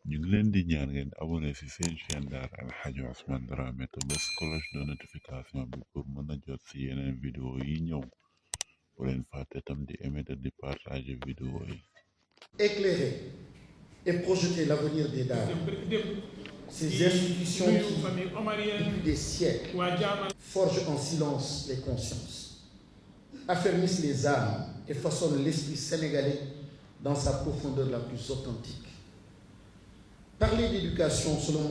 ñu ngi leen di ñaan ngeen abonné ci seen chaîne Daara El Hadji Ousmane Dramé te bës cloche de notification bi pour mën a jot ci yeneen vidéo yi ñëw bu leen fàtte tam di aimer te di partager vidéo yi. Éclairer et projeter l'avenir des Daara, ces institutions qui, depuis des siècles, forgent en silence les consciences, affermissent les âmes et façonnent l'esprit sénégalais dans sa profondeur la plus authentique. Parler d'éducation selon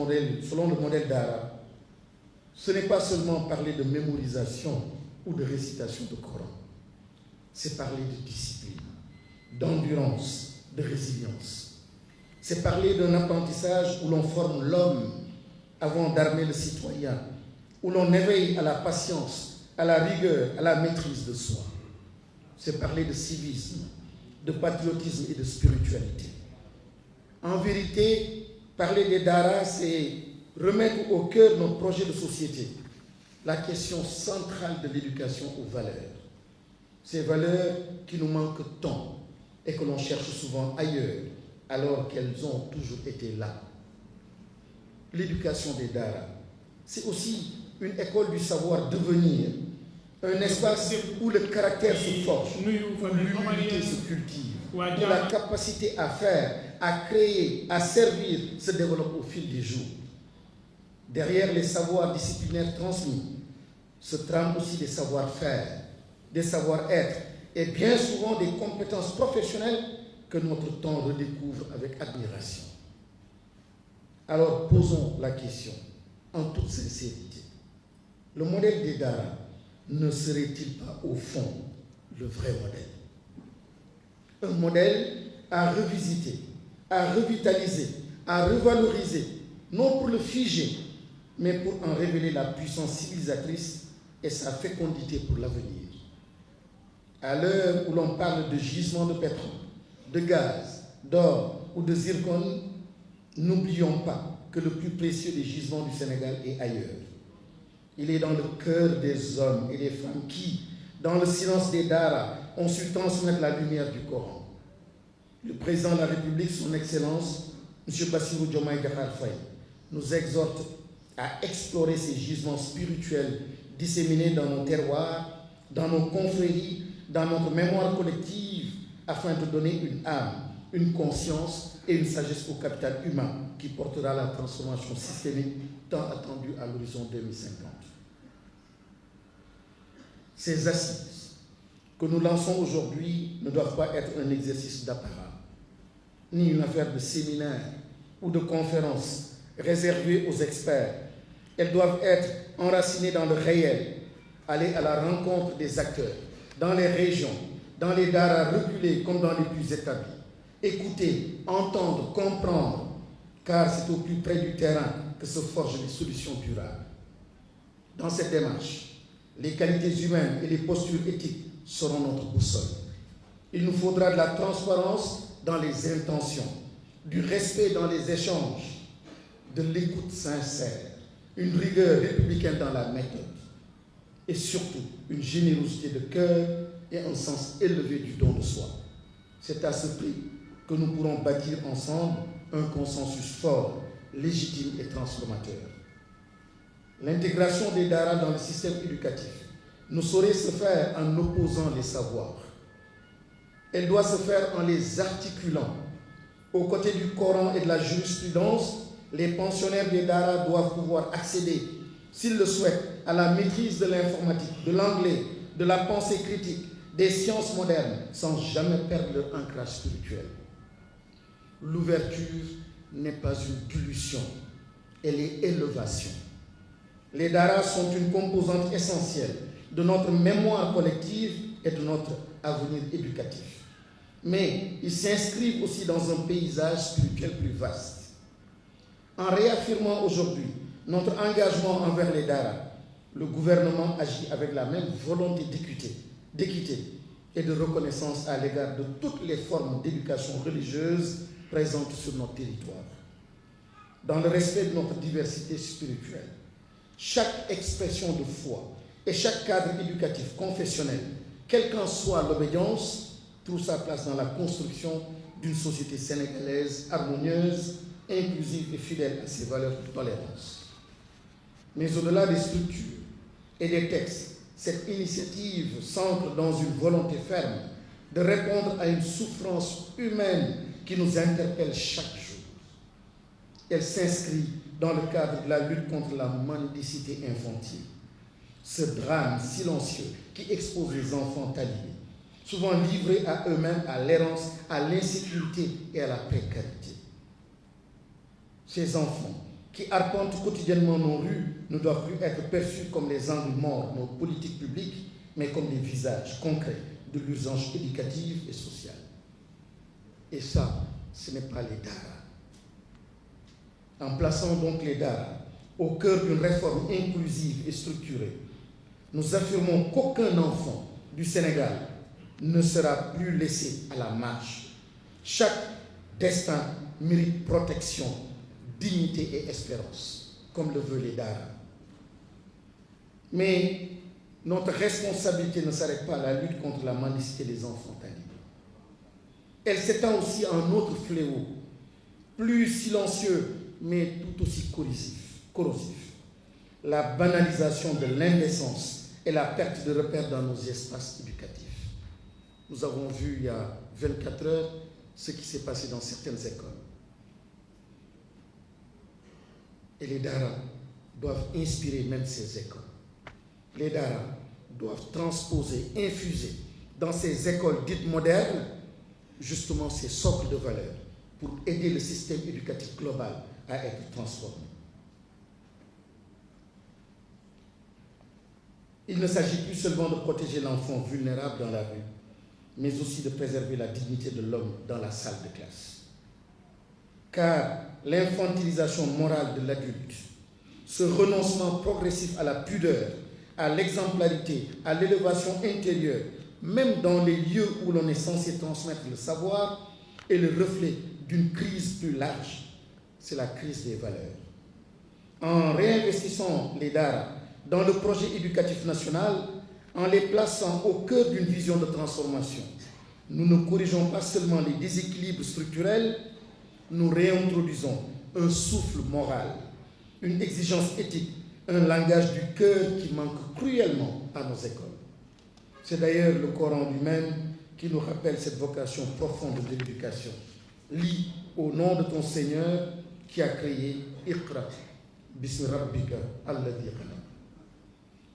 le modèle Daara, ce n'est pas seulement parler de mémorisation ou de récitation de Coran, c'est parler de discipline, d'endurance, de résilience. C'est parler d'un apprentissage où l'on forme l'homme avant d'armer le citoyen, où l'on éveille à la patience, à la rigueur, à la maîtrise de soi. C'est parler de civisme, de patriotisme et de spiritualité. En vérité, parler des Daara, c'est remettre au cœur de notre projet de société la question centrale de l'éducation aux valeurs. Ces valeurs qui nous manquent tant et que l'on cherche souvent ailleurs, alors qu'elles ont toujours été là. L'éducation des Daara, c'est aussi une école du savoir devenir, un espace où le caractère se forge, où l'humilité se cultive, où la capacité à faire, à créer, à servir se développe au fil des jours. Derrière les savoirs disciplinaires transmis se trament aussi des savoir-faire, des savoir-être et bien souvent des compétences professionnelles que notre temps redécouvre avec admiration. Alors posons la question en toute sincérité. Le modèle des Daara ne serait-il pas au fond le vrai modèle? Un modèle à revisiter, à revitaliser, à revaloriser, non pour le figer, mais pour en révéler la puissance civilisatrice et sa fécondité pour l'avenir. À l'heure où l'on parle de gisements de pétrole, de gaz, d'or ou de zircon, n'oublions pas que le plus précieux des gisements du Sénégal est ailleurs. Il est dans le cœur des hommes et des femmes qui, dans le silence des Daara, ont su transmettre la lumière du Coran. Le président de la République, son Excellence, M. Bassirou Diomaye Diakhar Faye, nous exhorte à explorer ces gisements spirituels disséminés dans nos terroirs, dans nos confréries, dans notre mémoire collective, afin de donner une âme, une conscience et une sagesse au capital humain qui portera la transformation systémique tant attendue à l'horizon 2050. Ces assises que nous lançons aujourd'hui ne doivent pas être un exercice d'apparat, ni une affaire de séminaire ou de conférence réservée aux experts. Elles doivent être enracinées dans le réel, aller à la rencontre des acteurs, dans les régions, dans les Daara reculés comme dans les plus établis. Écouter, entendre, comprendre, car c'est au plus près du terrain que se forgent les solutions durables. Dans cette démarche, les qualités humaines et les postures éthiques seront notre boussole. Il nous faudra de la transparence dans les intentions, du respect dans les échanges, de l'écoute sincère, une rigueur républicaine dans la méthode et surtout une générosité de cœur et un sens élevé du don de soi. C'est à ce prix que nous pourrons bâtir ensemble un consensus fort, légitime et transformateur. L'intégration des Daara dans le système éducatif ne saurait se faire en opposant les savoirs. Elle doit se faire en les articulant. Aux côtés du Coran et de la jurisprudence, les pensionnaires des Daara doivent pouvoir accéder, s'ils le souhaitent, à la maîtrise de l'informatique, de l'anglais, de la pensée critique, des sciences modernes, sans jamais perdre leur ancrage spirituel. L'ouverture n'est pas une dilution, elle est élévation. Les Daara sont une composante essentielle de notre mémoire collective et de notre avenir éducatif. Mais ils s'inscrivent aussi dans un paysage spirituel plus vaste. En réaffirmant aujourd'hui notre engagement envers les Daara, le gouvernement agit avec la même volonté d'équité et de reconnaissance à l'égard de toutes les formes d'éducation religieuse présentes sur notre territoire. Dans le respect de notre diversité spirituelle, chaque expression de foi et chaque cadre éducatif confessionnel, quelle qu'en soit l'obédience, trouve sa place dans la construction d'une société sénégalaise harmonieuse inclusive et fidèle à ses valeurs de tolérance. Mais au-delà des structures et des textes, cette initiative s'ancre dans une volonté ferme de répondre à une souffrance humaine qui nous interpelle chaque jour. Elle s'inscrit dans le cadre de la lutte contre la mendicité infantile, ce drame silencieux qui expose les enfants talibés, souvent livrés à eux-mêmes, à l'errance, à l'insécurité et à la précarité. Ces enfants qui arpentent quotidiennement nos rues ne doivent plus être perçus comme les angles morts de nos politiques publiques, mais comme des visages concrets de l'urgence éducative et sociale. Et ça, ce n'est pas les daara. En plaçant donc les daara au cœur d'une réforme inclusive et structurée, nous affirmons qu'aucun enfant du Sénégal ne sera plus laissé à la marge. Chaque destin mérite protection, dignité et espérance, comme le veut les daara. Mais notre responsabilité ne s'arrête pas à la lutte contre la mendicité des enfants talibés. Elle s'étend aussi à un autre fléau, plus silencieux, mais tout aussi corrosif. La banalisation de l'indécence et la perte de repères dans nos espaces éducatifs. Nous avons vu il y a 24 heures ce qui s'est passé dans certaines écoles. Et les daara doivent inspirer même ces écoles. Les daara doivent transposer, infuser dans ces écoles dites modernes, justement ces socles de valeurs pour aider le système éducatif global à être transformé. Il ne s'agit plus seulement de protéger l'enfant vulnérable dans la rue, mais aussi de préserver la dignité de l'homme dans la salle de classe. Car l'infantilisation morale de l'adulte, ce renoncement progressif à la pudeur, à l'exemplarité, à l'élévation intérieure, même dans les lieux où l'on est censé transmettre le savoir, est le reflet d'une crise plus large. C'est la crise des valeurs. En réinvestissant les daara dans le projet éducatif national, en les plaçant au cœur d'une vision de transformation, nous ne corrigeons pas seulement les déséquilibres structurels, nous réintroduisons un souffle moral, une exigence éthique, un langage du cœur qui manque cruellement à nos écoles. C'est d'ailleurs le Coran lui-même qui nous rappelle cette vocation profonde de l'éducation. Lis au nom de ton Seigneur qui a créé Iqra, Bismi Rabbika alladhi khalaq.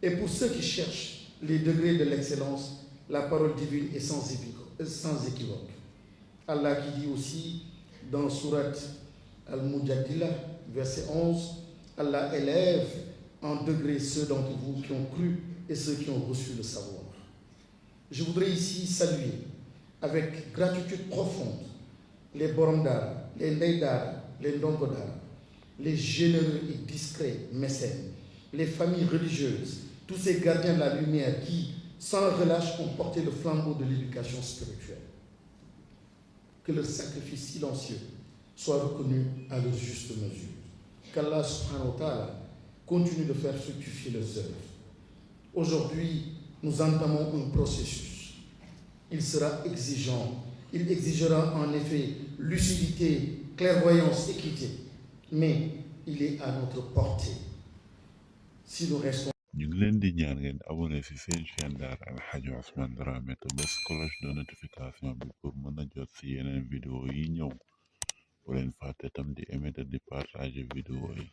Et pour ceux qui cherchent les degrés de l'excellence, la parole divine est sans équivoque. Allah qui dit aussi dans Surat Al-Mujadila, verset 11, Allah élève en degrés ceux d'entre vous qui ont cru et ceux qui ont reçu le savoir. Je voudrais ici saluer avec gratitude profonde les Borom Daara, les Ndey Daara, les Ndongo Daara, les généreux et discrets mécènes, les familles religieuses, tous ces gardiens de la lumière qui, sans relâche, ont porté le flambeau de l'éducation spirituelle. Que leur sacrifice silencieux soit reconnu à leur juste mesure. Qu'Allah subhanahu wa ta'ala continue de faire fructifier leurs œuvres. Aujourd'hui, nous entamons un processus. Il sera exigeant. Il exigera en effet lucidité, clairvoyance, équité. Mais il est à notre portée. Si nous restons ñu ngi leen di ñaan ngeen abonné ci seen chaîne Daara Alhaji Ousmane Dramé te bës cloche de notification bi pour mën a jot ci yeneen vidéo yi ñëw bu leen fàtte tam di aimer te di partager vidéo yi